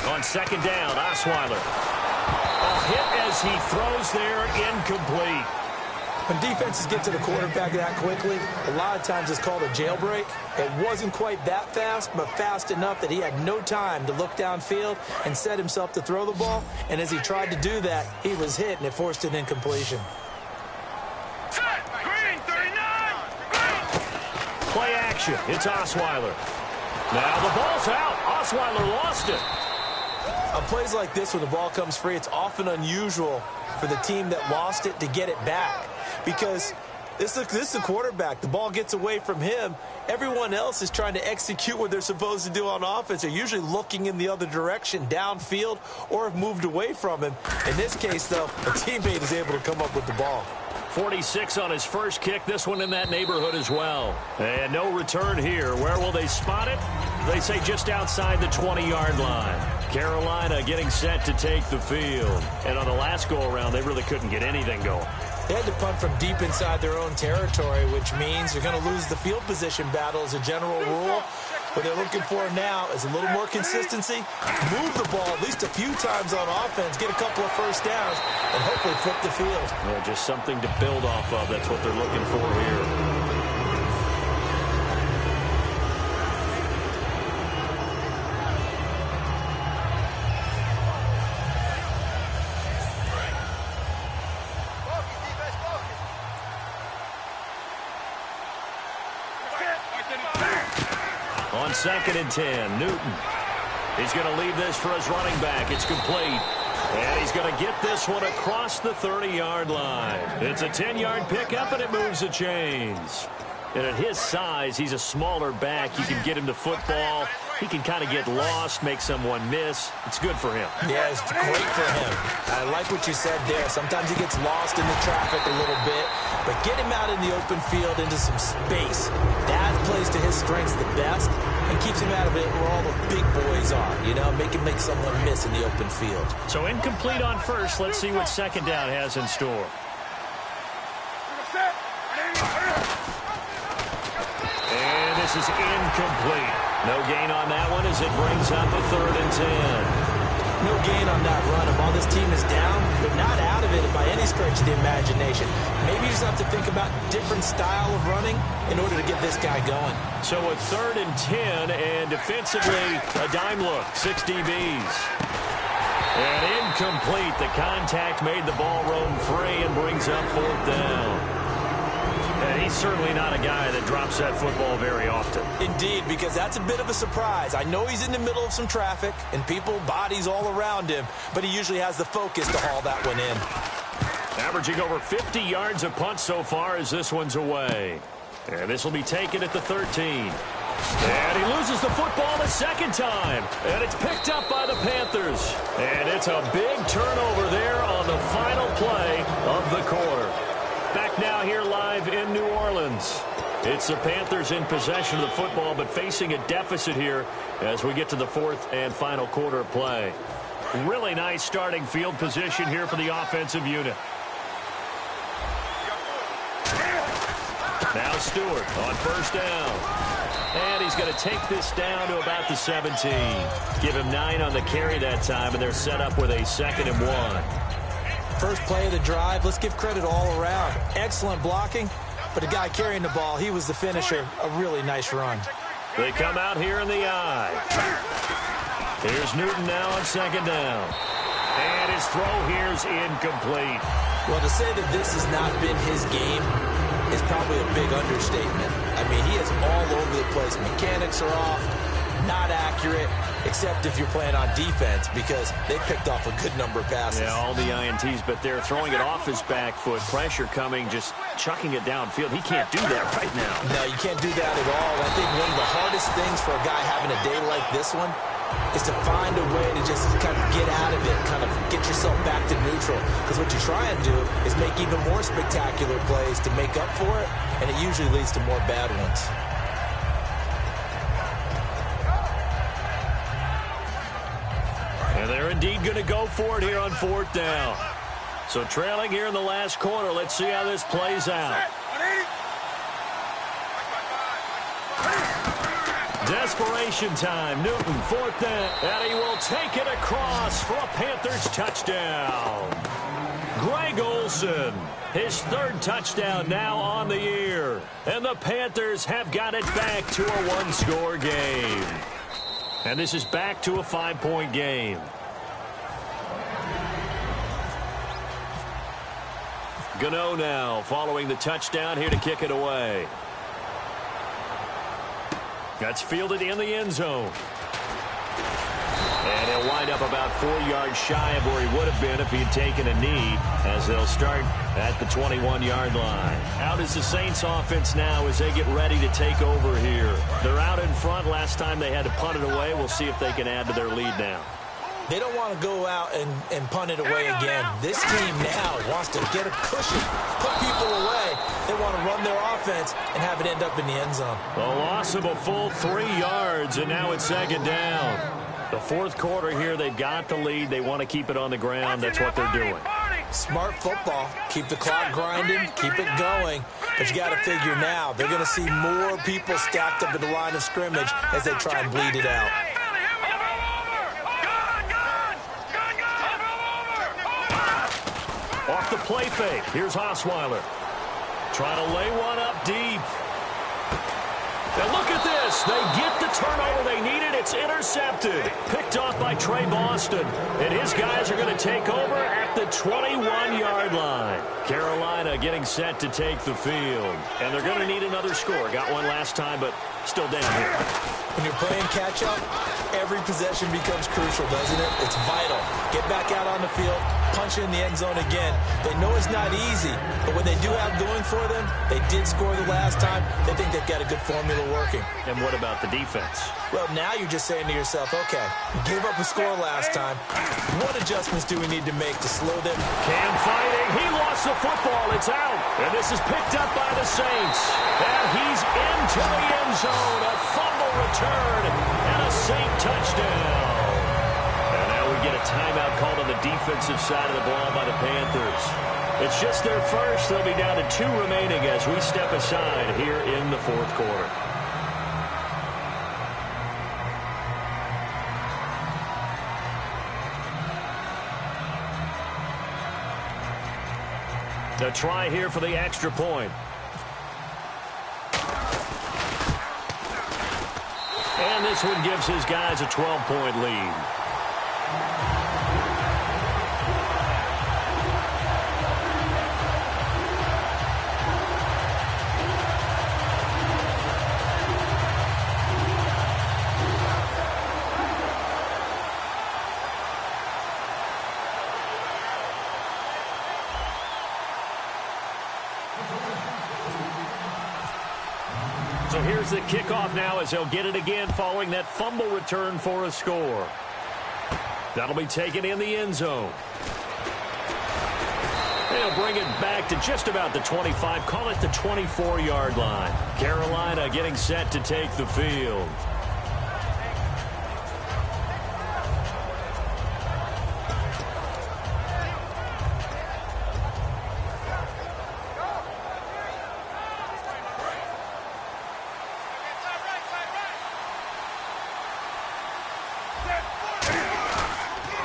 On second down, Osweiler. A hit as he throws there, incomplete. When defenses get to the quarterback that quickly, a lot of times it's called a jailbreak. It wasn't quite that fast, but fast enough that he had no time to look downfield and set himself to throw the ball. And as he tried to do that, he was hit, and it forced an incompletion. Green, 39! Play action. It's Osweiler. Now the ball's out. Osweiler lost it. On plays like this, when the ball comes free, it's often unusual for the team that lost it to get it back. because this is a quarterback. The ball gets away from him. Everyone else is trying to execute what they're supposed to do on offense. They're usually looking in the other direction, downfield, or have moved away from him. In this case, though, a teammate is able to come up with the ball. 46 on his first kick. This one in that neighborhood as well. And no return here. Where will they spot it? They say just outside the 20-yard line. Carolina getting set to take the field. And on the last go-around, they really couldn't get anything going. They had to punt from deep inside their own territory, which means they're going to lose the field position battle as a general rule. What they're looking for now is a little more consistency, move the ball at least a few times on offense, get a couple of first downs, and hopefully flip the field. Yeah, just something to build off of. That's what they're looking for here. On 2nd and 10, Newton. He's going to leave this for his running back. It's complete. And he's going to get this one across the 30-yard line. It's a 10-yard pickup, and it moves the chains. And at his size, he's a smaller back. You can get him to football. He can kind of get lost, make someone miss. It's good for him. Yeah, it's great for him. I like what you said there. Sometimes he gets lost in the traffic a little bit, but get him out in the open field into some space. That plays to his strengths the best and keeps him out of it where all the big boys are, you know, make him make someone miss in the open field. So incomplete on first. Let's see what second down has in store. And this is incomplete. No gain on that one as it brings up a 3rd and 10. No gain on that run. While this team is down, they're not out of it by any stretch of the imagination. Maybe you just have to think about different style of running in order to get this guy going. So a 3rd and 10, and defensively, a dime look, 6 DBs. And incomplete. The contact made the ball roam free and brings up 4th down. And he's certainly not a guy that drops that football very often. Indeed, because that's a bit of a surprise. I know he's in the middle of some traffic and people, bodies all around him, but he usually has the focus to haul that one in. Averaging over 50 yards a punt so far as this one's away. And this will be taken at the 13. And he loses the football the second time. And it's picked up by the Panthers. And it's a big turnover there on the final play of the quarter. Back now here live in New Orleans. It's the Panthers in possession of the football, but facing a deficit here as we get to the 4th and final quarter of play. Really nice starting field position here for the offensive unit. Now Stewart on first down. And he's going to take this down to about the 17. Give him 9 on the carry that time, and they're set up with a 2nd and 1. First play of the drive, let's give credit all around. Excellent blocking, but the guy carrying the ball, he was the finisher. A really nice run. They come out here in the eye. Here's Newton now on 2nd down. And his throw here's incomplete. Well, to say that this has not been his game is probably a big understatement. I mean, he is all over the place. Mechanics are off, not accurate, except if you're playing on defense, because they picked off a good number of passes. Yeah, all the INTs, but they're throwing it off his back foot. Pressure coming, just chucking it downfield. He can't do that right now. No, you can't do that at all. I think one of the hardest things for a guy having a day like this one is to find a way to just kind of get out of it, kind of get yourself back to neutral. Because what you try and do is make even more spectacular plays to make up for it, and it usually leads to more bad ones. And they're indeed going to go for it here on 4th down. So trailing here in the last quarter. Let's see how this plays out. Desperation time. Newton, 4th down. And he will take it across for a Panthers touchdown. Greg Olsen, his 3rd touchdown now on the year. And the Panthers have got it back to a 1-score game. And this is back to a 5-point game. Gano now following the touchdown here to kick it away. That's fielded in the end zone. And he'll wind up about 4 yards shy of where he would have been if he had taken a knee, as they'll start at the 21-yard line. Out is the Saints offense now as they get ready to take over here. They're out in front. Last time they had to punt it away. We'll see if they can add to their lead now. They don't want to go out and punt it away again. This team now wants to get a cushion, put people away. They want to run their offense and have it end up in the end zone. A loss of a full 3 yards, and now it's second down. The fourth quarter here, they've got the lead. They want to keep it on the ground. That's what they're doing. Smart football. Keep the clock grinding. Keep it going. But you got to figure now, they're going to see more people stacked up at the line of scrimmage as they try and bleed it out. Off the play fake. Here's Osweiler. Trying to lay one up deep. And look at this. They get the turnover they needed. It's intercepted. Picked off by Trey Boston. And his guys are going to take over at the 21-yard line. Carolina getting set to take the field. And they're going to need another score. Got one last time, but still down here. When you're playing catch-up, every possession becomes crucial, doesn't it? It's vital. Get back out on the field, punch in the end zone again. They know it's not easy, but what they do have going for them, they did score the last time. They think they've got a good formula working. And what about the defense? Well, now you're just saying to yourself, okay, give up a score last time. What adjustments do we need to make to slow them? Cam fighting. He lost the football. It's out. And this is picked up by the Saints. And he's into the end zone. A fumble return and a Saint touchdown. And now we get a timeout called on the defensive side of the ball by the Panthers. It's just their first. They'll be down to 2 remaining as we step aside here in the fourth quarter. A try here for the extra point. And this one gives his guys a 12-point lead. So here's the kickoff now as they'll get it again following that fumble return for a score. That'll be taken in the end zone. They'll bring it back to just about the 25, call it the 24-yard line. Carolina getting set to take the field.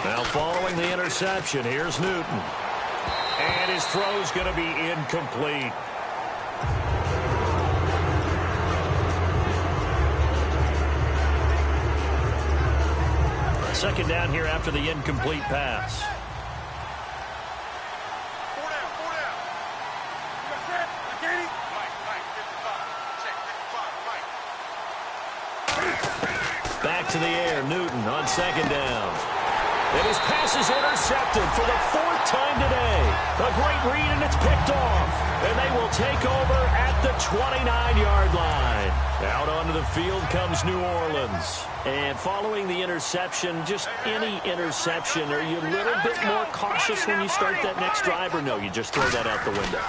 Now following the interception, here's Newton. And his throw's going to be incomplete. Second down here after the incomplete pass. Back to the air, Newton on second down. And his pass is intercepted for the 4th time today. A great read, and it's picked off. And they will take over at the 29-yard line. Out onto the field comes New Orleans. And following the interception, just any interception, are you a little bit more cautious when you start that next drive, or no, you just throw that out the window?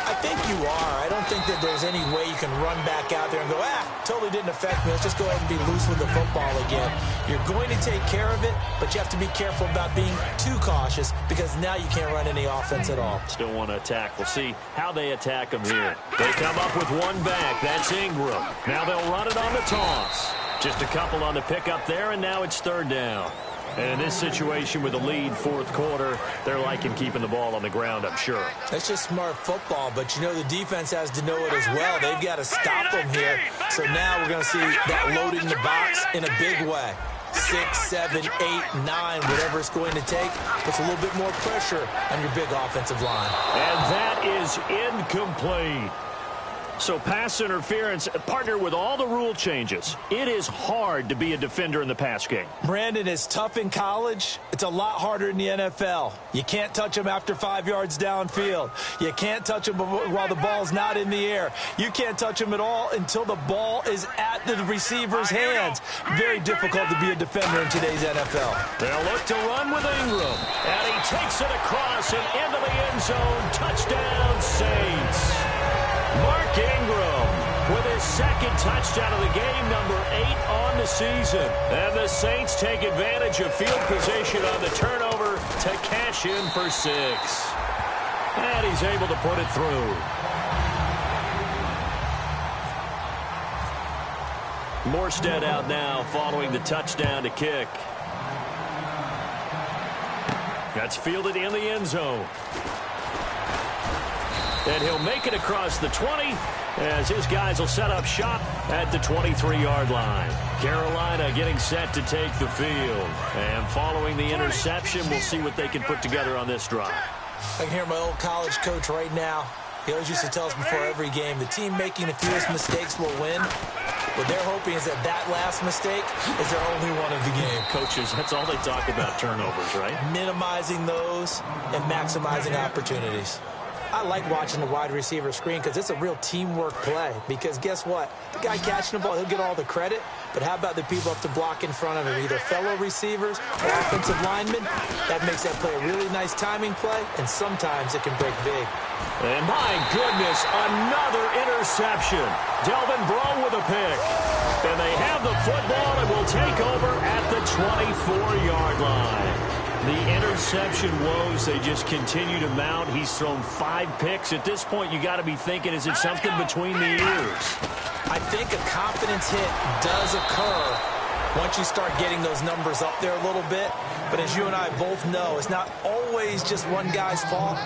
I think you are. I don't think that there's any way you can run back out there and go, totally didn't affect me. Let's just go ahead and be loose with the football again. You're going to take care of it, but you have to be careful about being too cautious because now you can't run any offense at all. Still want to attack. We'll see how they attack them here. They come up with one back. That's Ingram. Now they'll run it on the toss. Just a couple on the pickup there, and now it's third down. And in this situation with the lead fourth quarter, they're liking keeping the ball on the ground, I'm sure. That's just smart football, but you know the defense has to know it as well. They've got to stop them here. So now we're going to see that loading the box in a big way. 6, 7, 8, 9, whatever it's going to take, puts a little bit more pressure on your big offensive line. And that is incomplete. So pass interference, partner with all the rule changes. It is hard to be a defender in the pass game. Brandon, is tough in college. It's a lot harder in the NFL. You can't touch him after 5 yards downfield. You can't touch him while the ball's not in the air. You can't touch him at all until the ball is at the receiver's hands. Very difficult to be a defender in today's NFL. They'll look to run with Ingram. And he takes it across and into the end zone. Touchdown, Saints. Mark Ingram with his second touchdown of the game, number 8 on the season. And the Saints take advantage of field position on the turnover to cash in for 6. And he's able to put it through. Morstead out now following the touchdown to kick. That's fielded in the end zone. And he'll make it across the 20 as his guys will set up shop at the 23-yard line. Carolina getting set to take the field. And following the interception, we'll see what they can put together on this drive. I can hear my old college coach right now. He always used to tell us before every game, the team making the fewest mistakes will win. What they're hoping is that last mistake is their only one of the game. Coaches, that's all they talk about, turnovers, right? Minimizing those and maximizing opportunities. I like watching the wide receiver screen because it's a real teamwork play. Because guess what? The guy catching the ball, he'll get all the credit. But how about the people up to block in front of him, either fellow receivers or offensive linemen? That makes that play a really nice timing play, and sometimes it can break big. And my goodness, another interception. Delvin Breaux with a pick. And they have the football and will take over at the 24-yard line. The interception woes, they just continue to mount. He's thrown 5 picks. At this point, you got to be thinking, is it something between the ears? I think a confidence hit does occur once you start getting those numbers up there a little bit. But as you and I both know, it's not always just one guy's fault.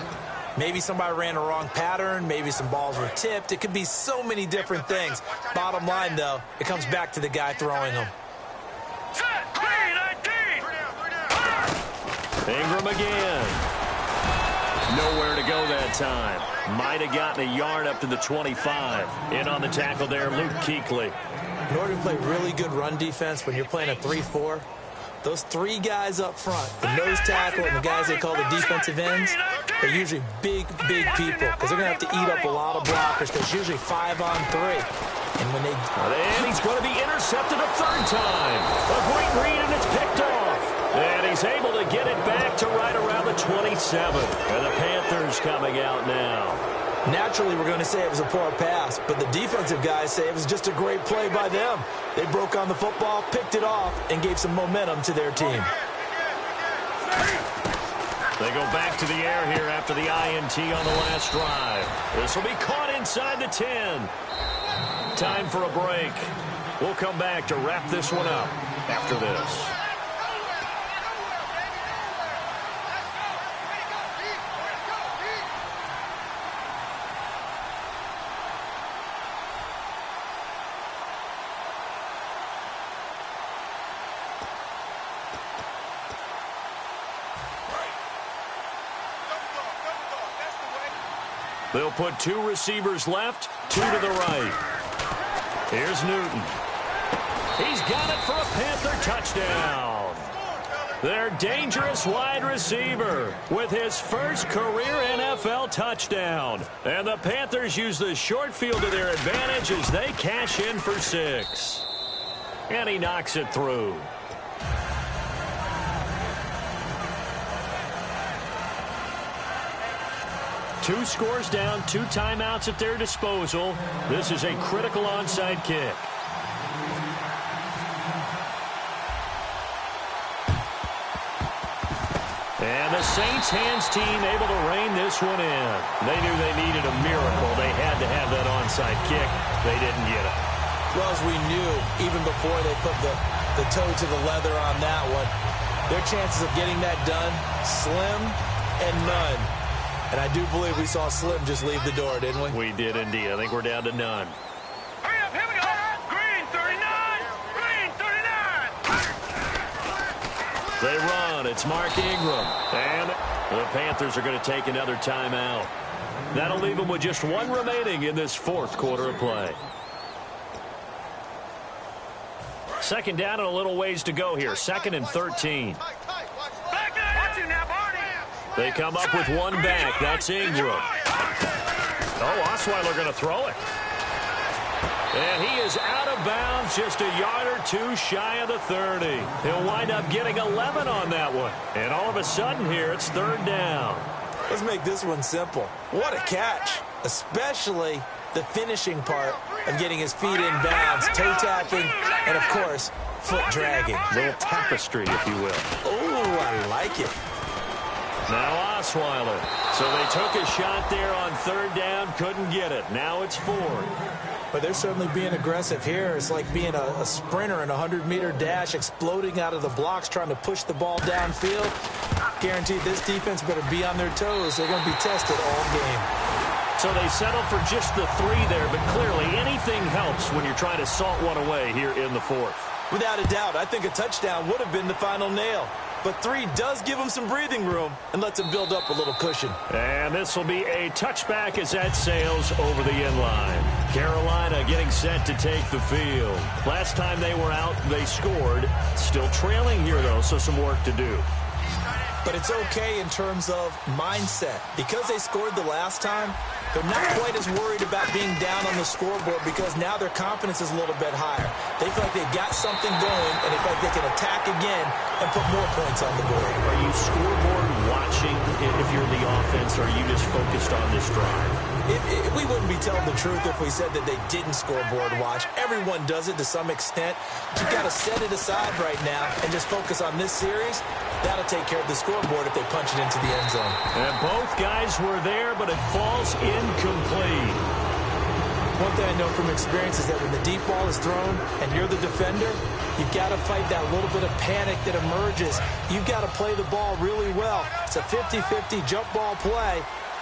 Maybe somebody ran a wrong pattern. Maybe some balls were tipped. It could be so many different things. Bottom line, though, it comes back to the guy throwing them. Ingram again. Nowhere to go that time. Might have gotten a yard up to the 25. In on the tackle there, Luke Kuechly. In order to play really good run defense when you're playing a 3-4, those 3 guys up front, the nose tackle and the guys they call the defensive ends, they're usually big people because they're going to have to eat up a lot of blockers because usually 5 on 3. And when and he's going to be intercepted a 3rd time. A great read, and it's picked off. And he's able to get it back to right around the 27. And the Panthers coming out now. Naturally, we're going to say it was a poor pass, but the defensive guys say it was just a great play by them. They broke on the football, picked it off, and gave some momentum to their team. They go back to the air here after the INT on the last drive. This will be caught inside the 10. Time for a break. We'll come back to wrap this one up after this. They'll put 2 receivers left, 2 to the right. Here's Newton. He's got it for a Panther touchdown. Their dangerous wide receiver with his first career NFL touchdown. And the Panthers use the short field to their advantage as they cash in for 6. And he knocks it through. Two scores down, 2 timeouts at their disposal. This is a critical onside kick. And the Saints hands team able to rein this one in. They knew they needed a miracle. They had to have that onside kick. They didn't get it. Well, as we knew, even before they put the toe to the leather on that one, their chances of getting that done, slim and none. And I do believe we saw Slim just leave the door, didn't we? We did indeed. I think we're down to none. Hurry up, here we go. Green 39. Green 39. They run. It's Mark Ingram. And the Panthers are going to take another timeout. That'll leave them with just one remaining in this fourth quarter of play. Second down and a little ways to go here. 2nd and 13. They come up with one back. That's Ingram. Oh, Osweiler going to throw it. And he is out of bounds, just a yard or two shy of the 30. He'll wind up getting 11 on that one. And all of a sudden here, it's 3rd down. Let's make this one simple. What a catch, especially the finishing part of getting his feet in bounds, toe tapping, and, of course, foot dragging. Little tapestry, if you will. Oh, I like it. Now Osweiler. So they took a shot there on 3rd down, couldn't get it. Now it's 4th. But they're certainly being aggressive here. It's like being a sprinter in a 100-meter dash, exploding out of the blocks, trying to push the ball downfield. Guaranteed this defense better be on their toes. They're going to be tested all game. So they settle for just the 3 there, but clearly anything helps when you're trying to salt one away here in the 4th. Without a doubt, I think a touchdown would have been the final nail. But 3 does give them some breathing room and lets them build up a little cushion. And this will be a touchback as that sails over the end line. Carolina getting set to take the field. Last time they were out, they scored. Still trailing here, though, so some work to do. But it's okay in terms of mindset. Because they scored the last time, they're not quite as worried about being down on the scoreboard because now their confidence is a little bit higher. They feel like they've got something going, and they feel like they can attack again and put more points on the board. Are you scoreboard watching if you're the offense, or are you just focused on this drive? We wouldn't be telling the truth if we said that they didn't scoreboard watch. Everyone does it to some extent. But you've got to set it aside right now and just focus on this series. That'll take care of the scoreboard if they punch it into the end zone. And both guys were there, but it falls incomplete. One thing I know from experience is that when the deep ball is thrown and you're the defender, you've got to fight that little bit of panic that emerges. You've got to play the ball really well. It's a 50-50 jump ball play.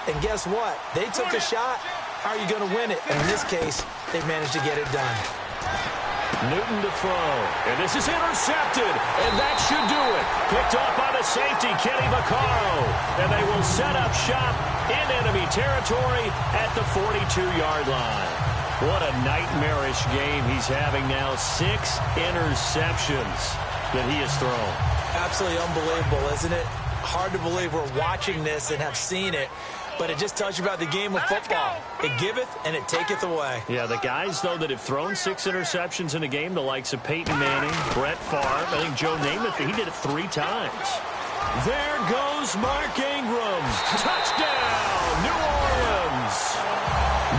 And guess what? They took a shot. How are you going to win it? And in this case, they managed to get it done. Newton to throw. And this is intercepted. And that should do it. Picked off by the safety, Kenny Vaccaro. And they will set up shop in enemy territory at the 42-yard line. What a nightmarish game he's having now. 6 interceptions that he has thrown. Absolutely unbelievable, isn't it? Hard to believe we're watching this and have seen it. But it just tells you about the game of football. It giveth and it taketh away. Yeah, the guys, though, that have thrown 6 interceptions in a game, the likes of Peyton Manning, Brett Favre, I think Joe Namath, he did it 3 times. There goes Mark Ingram. Touchdown, New Orleans.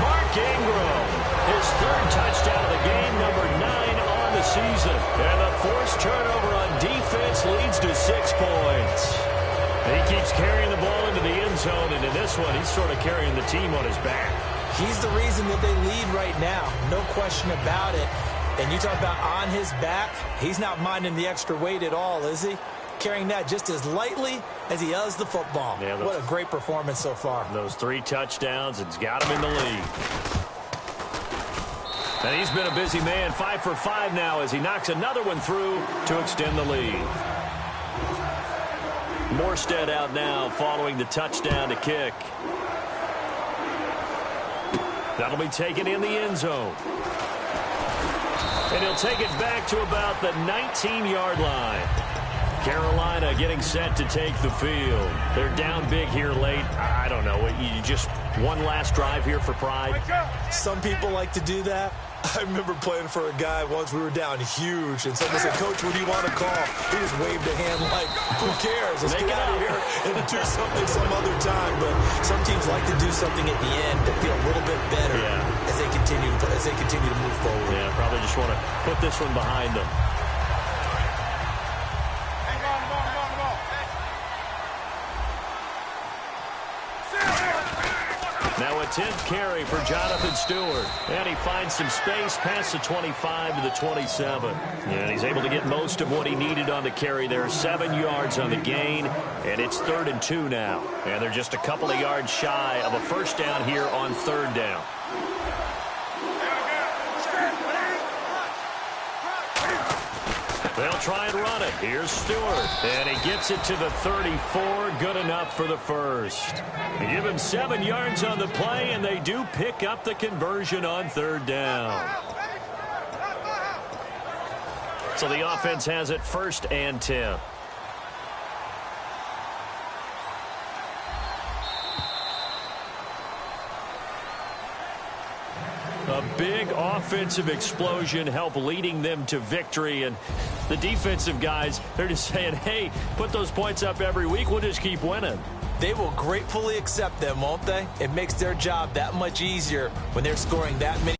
Mark Ingram, his 3rd touchdown of the game, number 9 on the season. And the forced turnover on defense leads to 6 points. He keeps carrying the ball into the end zone, and in this one, he's sort of carrying the team on his back. He's the reason that they lead right now, no question about it. And you talk about on his back, he's not minding the extra weight at all, is he? Carrying that just as lightly as he does the football. Yeah, what a great performance so far. Those 3 touchdowns, it's got him in the lead. And he's been a busy man, 5 for 5 now as he knocks another one through to extend the lead. Morstead out now following the touchdown to kick. That'll be taken in the end zone. And he'll take it back to about the 19-yard line. Carolina getting set to take the field. They're down big here late. I don't know. You just one last drive here for pride? Some people like to do that. I remember playing for a guy once. We were down huge, and someone said, "Coach, what do you want to call?" He just waved a hand like, who cares? Let's get out of here and do something some other time. But some teams like to do something at the end to feel a little bit better as they continue to move forward. Yeah, probably just want to put this one behind them. Now a 10th carry for Jonathan Stewart. And he finds some space past the 25 to the 27. And he's able to get most of what he needed on the carry there. 7 yards on the gain. And it's 3rd and 2 now. And they're just a couple of yards shy of a first down here on 3rd down. They'll try and run it. Here's Stewart. And he gets it to the 34. Good enough for the first. They give him 7 yards on the play, and they do pick up the conversion on 3rd down. So the offense has it 1st and 10. A big offensive explosion helped leading them to victory. And the defensive guys, they're just saying, hey, put those points up every week. We'll just keep winning. They will gratefully accept them, won't they? It makes their job that much easier when they're scoring that many